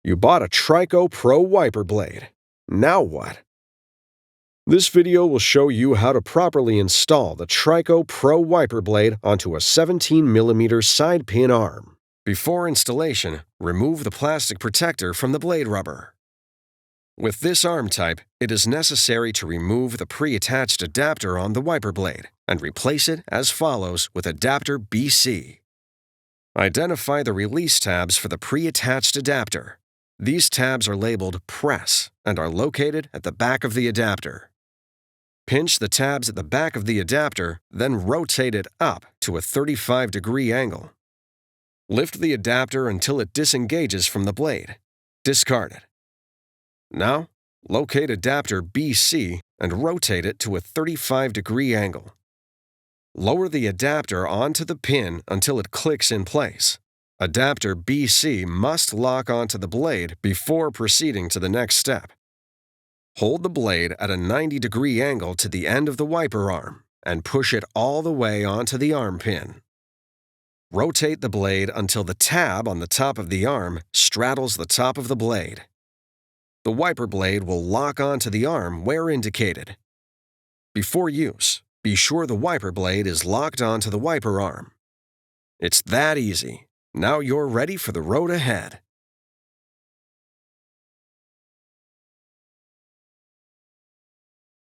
You bought a TRICO Pro wiper blade. Now what? This video will show you how to properly install the TRICO Pro wiper blade onto a 17mm side pin arm. Before installation, remove the plastic protector from the blade rubber. With this arm type, it is necessary to remove the pre-attached adapter on the wiper blade and replace it as follows with adapter BC. Identify the release tabs for the pre-attached adapter. These tabs are labeled Press and are located at the back of the adapter. Pinch the tabs at the back of the adapter, then rotate it up to a 35-degree angle. Lift the adapter until it disengages from the blade. Discard it. Now, locate adapter BC and rotate it to a 35-degree angle. Lower the adapter onto the pin until it clicks in place. Adapter BC must lock onto the blade before proceeding to the next step. Hold the blade at a 90-degree angle to the end of the wiper arm and push it all the way onto the arm pin. Rotate the blade until the tab on the top of the arm straddles the top of the blade. The wiper blade will lock onto the arm where indicated. Before use, be sure the wiper blade is locked onto the wiper arm. It's that easy. Now you're ready for the road ahead.